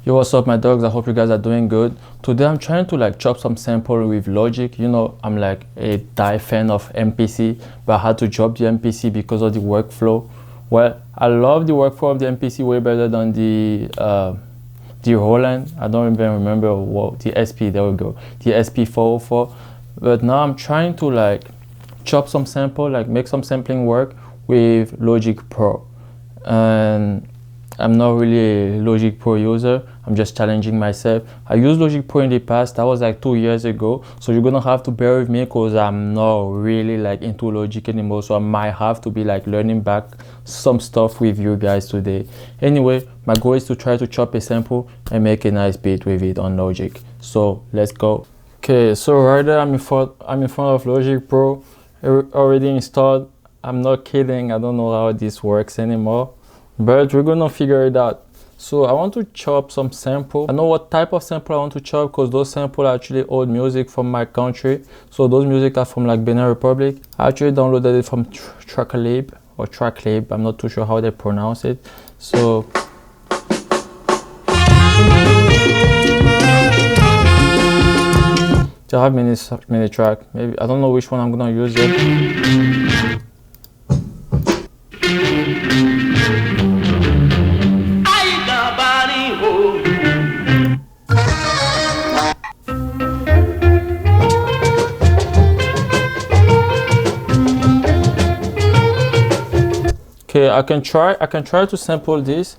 Yo, what's up my dogs? I hope you guys are doing good. Today I'm trying to like chop some sample with Logic. You know, I'm like a die fan of MPC, but I had to drop the MPC because of the workflow. Well, I love the workflow of the MPC way better than the Roland. I don't even remember what the SP, there we go, the SP404. But now I'm trying to like chop some sample, like make some sampling work with Logic Pro. And I'm not really a Logic Pro user. I'm just challenging myself. I used Logic Pro in the past. That was like 2 years ago. So you're gonna have to bear with me because I'm not really like into Logic anymore. So I might have to be like learning back some stuff with you guys today. Anyway, my goal is to try to chop a sample and make a nice beat with it on Logic. So let's go. Okay, so right there I'm in front of Logic Pro, already installed. I'm not kidding. I don't know how this works anymore, but we're gonna figure it out. So I want to chop some sample. I know what type of sample I want to chop because those samples are actually old music from my country. So those music are from like Benin Republic. I actually downloaded it from Tracklab or Tracklab. I'm not too sure how they pronounce it. So they have many track. Maybe I don't know which one I'm gonna use yet. Okay, I can try to sample this.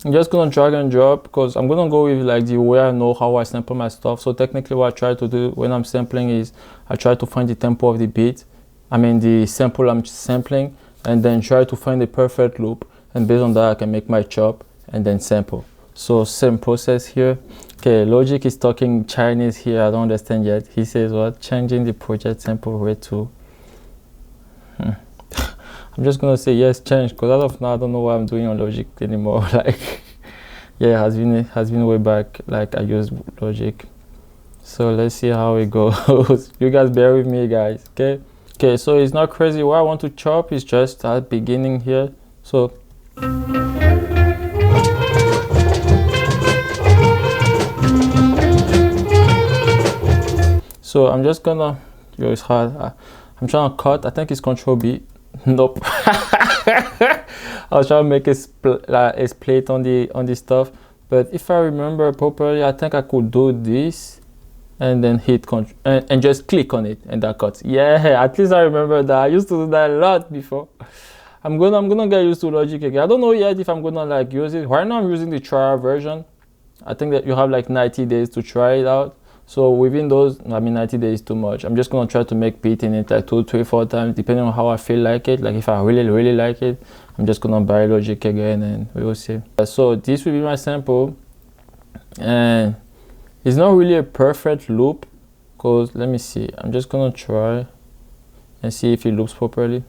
I'm just gonna drag and drop because I'm gonna go with like the way I know how I sample my stuff. So technically what I try to do when I'm sampling is I try to find the tempo of the beat. I mean the sample I'm sampling, and then try to find the perfect loop, and based on that I can make my chop and then sample. So same process here. Okay, Logic is talking Chinese here. I don't understand yet. He says what? Changing the project sample rate to I'm just gonna say yes, change, because as of now I don't know what I'm doing on Logic anymore. Like, yeah, it has been way back. Like I used Logic. So let's see how it goes. You guys bear with me, guys. Okay. So it's not crazy. What I want to chop is just at beginning here. So I'm just gonna. Yo, it's hard. I'm trying to cut. I think it's Control B. Nope. I was trying to make a split on the stuff, but if I remember properly, I think I could do this and then hit Control and just click on it and that cuts. Yeah, at least I remember that. I used to do that a lot before. I'm gonna get used to Logic again. I don't know yet if I'm gonna like use it. Right now I'm using the trial version. I think that you have like 90 days to try it out. So within those, I mean 90 days is too much. I'm just gonna try to make beat in it like 2, 3, 4 times, depending on how I feel like it. Like if I really like it, I'm just gonna buy Logic again and we will see. So this will be my sample, and it's not really a perfect loop, cause let me see. I'm just gonna try and see if it loops properly.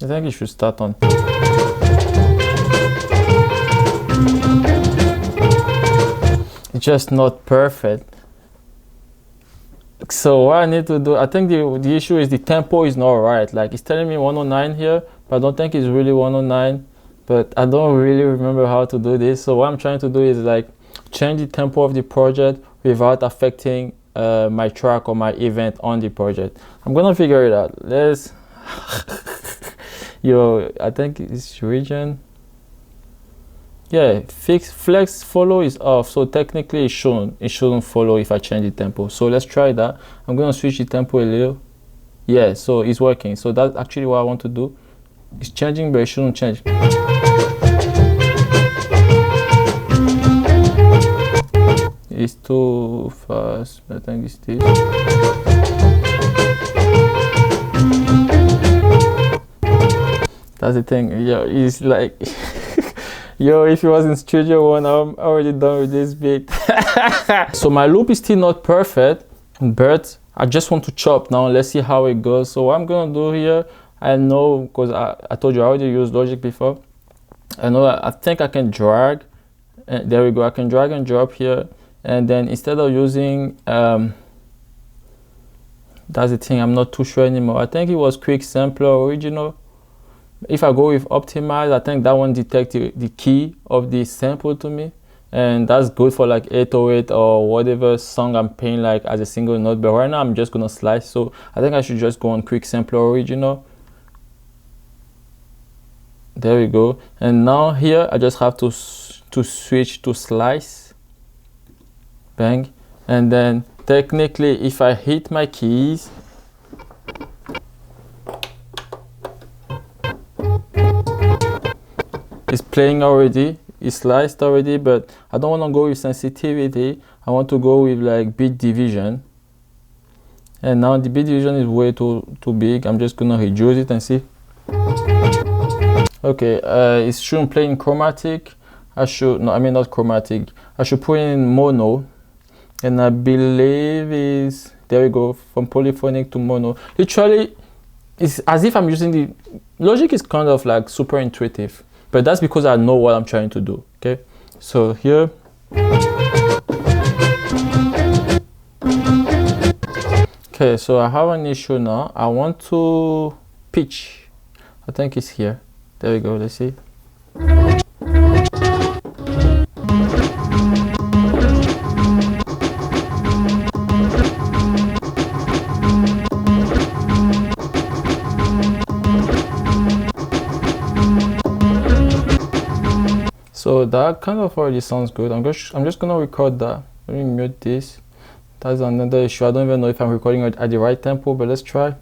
I think it should start on. It's just not perfect. So what I need to do, I think the issue is the tempo is not right. Like it's telling me 109 here, but I don't think it's really 109. But I don't really remember how to do this. So what I'm trying to do is like change the tempo of the project without affecting my track or my event on the project. I'm gonna figure it out. Let's Yo, I think it's region. Yeah, flex follow is off, so technically it shouldn't follow if I change the tempo. So let's try that. I'm gonna switch the tempo a little. Yeah, so it's working. So that's actually what I want to do. It's changing, but it shouldn't change. It's too fast. I think it's this. That's the thing. Yo, it's like yo, if it was in Studio One, I'm already done with this beat. So my loop is still not perfect, but I just want to chop now. Let's see how it goes. So what I'm gonna do here, I know, because I told you I already used Logic before. I think I can drag, and there we go. I can drag and drop here, and then instead of using That's the thing, I'm not too sure anymore. I think it was quick sampler original. If I go with optimize, I think that one detects the key of the sample to me, and that's good for like 808 or whatever song I'm playing like as a single note. But right now I'm just gonna slice, so I think I should just go on quick sampler original. There we go. And now here I just have to switch to slice, bang, and then technically if I hit my keys, it's playing already, it's sliced already, but I don't want to go with sensitivity. I want to go with like beat division. And now the beat division is way too big. I'm just gonna reduce it and see. Okay, it shouldn't play in chromatic. I should, no, I mean not chromatic. I should put it in mono. And I believe is, there we go, from polyphonic to mono. Literally, it's as if I'm using the, Logic is kind of like super intuitive. But that's because I know what I'm trying to do, okay? So here. Okay, so I have an issue now. I want to pitch. I think it's here. There we go, let's see. So that kind of already sounds good. I'm just gonna record that. Let me mute this. That's another issue. I don't even know if I'm recording at the right tempo, but let's try.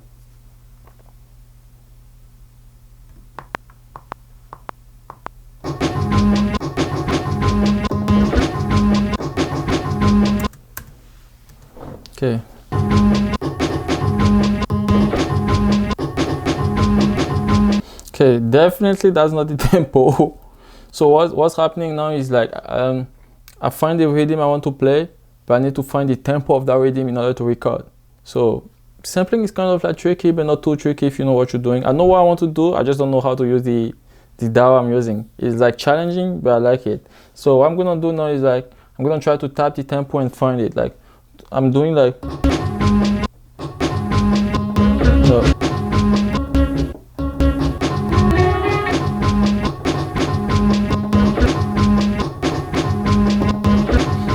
Okay. Okay, definitely that's not the tempo. So what's happening now is like I find the rhythm I want to play, but I need to find the tempo of that rhythm in order to record. So sampling is kind of like tricky, but not too tricky if you know what you're doing. I know what I want to do, I just don't know how to use the DAW I'm using. It's like challenging, but I like it. So what I'm gonna do now is like I'm gonna try to tap the tempo and find it. Like I'm doing like no.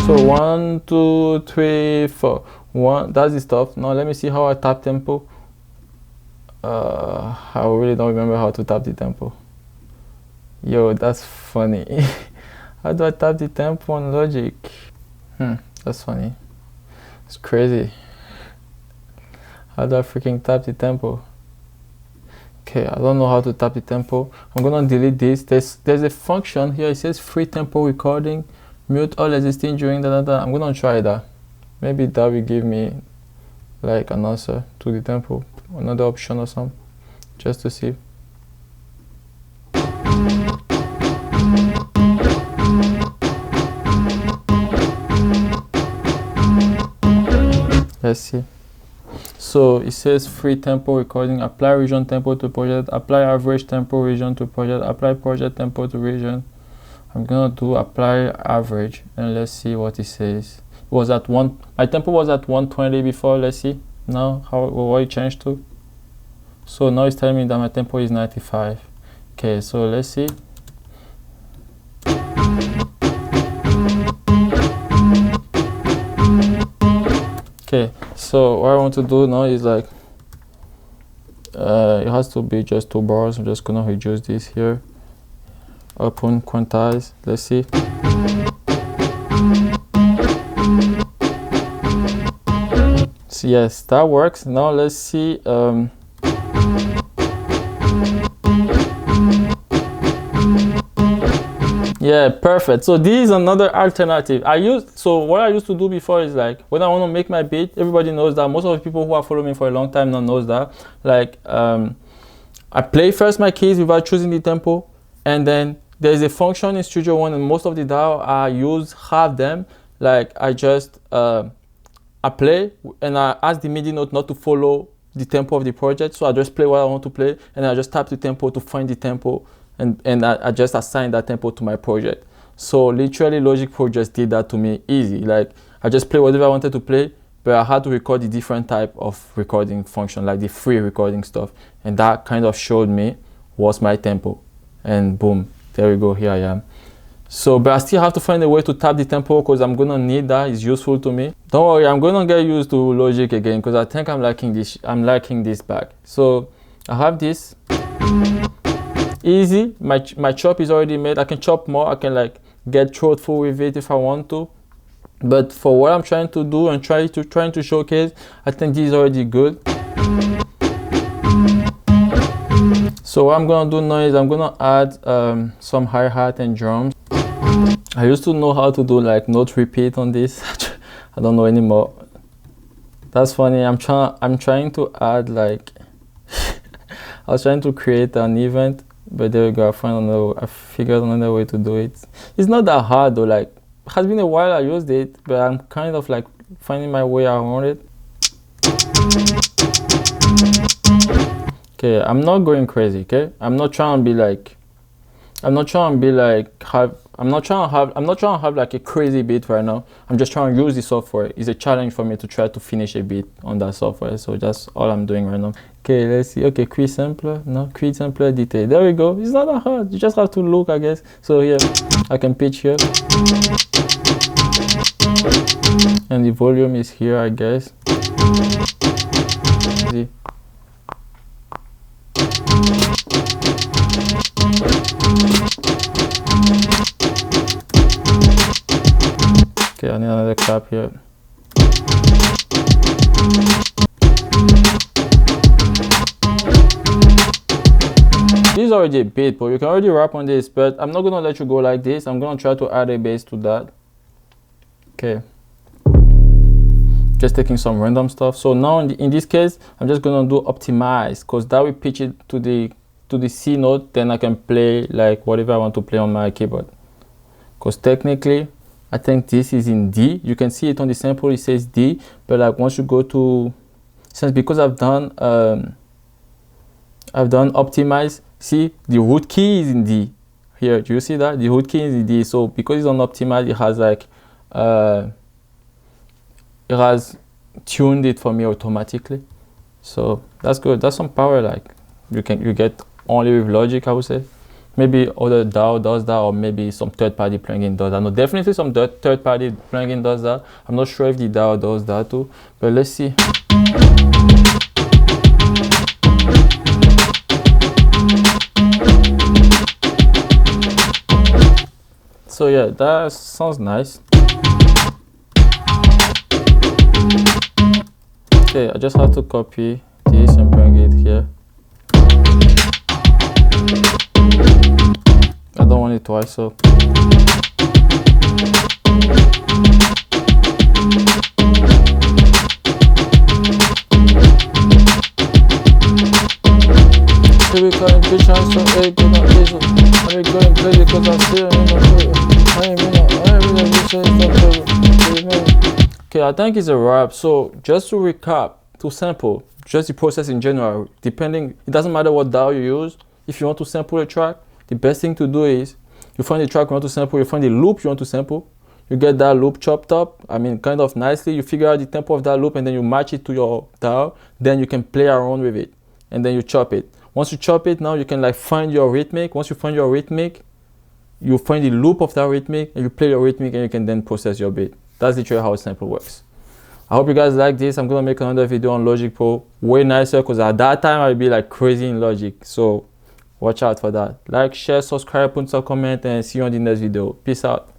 So 1, 2, 3, 4. 1. That's the stuff. Now let me see how I tap tempo. I really don't remember how to tap the tempo. Yo, that's funny. How do I tap the tempo on Logic? That's funny. It's crazy. How do I freaking tap the tempo? Okay, I don't know how to tap the tempo. I'm gonna delete this. There's a function here. It says free tempo recording. Mute all existing during that. I'm gonna try that. Maybe that will give me like an answer to the tempo, another option or something, just to see. Let's see. So it says free tempo recording, apply region tempo to project, apply average tempo region to project, apply project tempo to region. I'm gonna do apply average and let's see what it says. It was at my tempo was at 120 before. Let's see now what it changed to. So now it's telling me that my tempo is 95. Okay, so let's see. Okay, so what I want to do now is like it has to be just 2 bars. I'm just gonna reduce this here. Open quantize, let's see. So yes, that works. Now let's see. Yeah, perfect. So this is another alternative. So what I used to do before is like when I want to make my beat, everybody knows that. Most of the people who are following me for a long time now knows that. Like I play first my keys without choosing the tempo, and then there's a function in Studio One, and most of the DAW I use have them. Like I just I play and I ask the MIDI note not to follow the tempo of the project. So I just play what I want to play, and I just tap the tempo to find the tempo, and I just assign that tempo to my project. So literally Logic Pro just did that to me easy. Like I just play whatever I wanted to play, but I had to record the different type of recording function, like the free recording stuff, and that kind of showed me what's my tempo, and boom, there we go, here I am. So, but I still have to find a way to tap the tempo because I'm gonna need that. It's useful to me. Don't worry, I'm gonna get used to Logic again because I think I'm liking this. I'm liking this back. So I have this. Easy. My chop is already made. I can chop more. I can like get throatful with it if I want to. But for what I'm trying to do and trying to showcase, I think this is already good. So what I'm gonna do now is I'm gonna add some hi-hat and drums. I used to know how to do like note repeat on this. I don't know anymore. That's funny. I'm trying to add like I was trying to create an event, but there we go. I figured another way to do it. It's not that hard though. Like, it has been a while I used it, but I'm kind of like finding my way around it. Okay, I'm not going crazy. Okay, I'm not trying to have like a crazy beat right now. I'm just trying to use the software. It's a challenge for me to try to finish a beat on that software. So that's all I'm doing right now. Okay, let's see. Okay, create sampler. No, create sampler detail. There we go. It's not that hard. You just have to look, I guess. So here, I can pitch here. And the volume is here, I guess. See. Okay, I need another clap here. This is already a beat, but you can already rap on this, but I'm not gonna let you go like this. I'm gonna try to add a bass to that. Okay. Just taking some random stuff. So now in this case, I'm just gonna do optimize, because that will pitch it to the C note, then I can play like whatever I want to play on my keyboard. Because technically, I think this is in D. You can see it on the sample, it says D, but like once you go to, because I've done optimize, see the root key is in D. Here, do you see that? The root key is in D. So because it's on optimize, it has like it has tuned it for me automatically. So that's good. That's some power like you get only with Logic, I would say. Maybe other DAW does that, or maybe some third-party plugin does that. No, definitely some third-party plugin does that. I'm not sure if the DAW does that too, but let's see. So yeah, that sounds nice. Okay, I just have to copy this and bring it here. I don't want it twice, so here we go in bitch, I'm so egg in a diesel. I'm going crazy because I'm still in the okay, I think it's a wrap. So just to recap, to sample, just the process in general, depending, it doesn't matter what DAW you use. If you want to sample a track, the best thing to do is you find the track you want to sample, you find the loop you want to sample, you get that loop chopped up, I mean kind of nicely, you figure out the tempo of that loop and then you match it to your DAW, then you can play around with it and then you chop it. Once you chop it, now you can like find your rhythmic. Once you find your rhythmic, you find the loop of that rhythmic and you play your rhythmic and you can then process your beat. That's literally how a sample works. I hope you guys like this. I'm gonna make another video on Logic Pro, way nicer, because at that time I'll be like crazy in Logic. So watch out for that. Like, share, subscribe, put some comment, and see you on the next video. Peace out.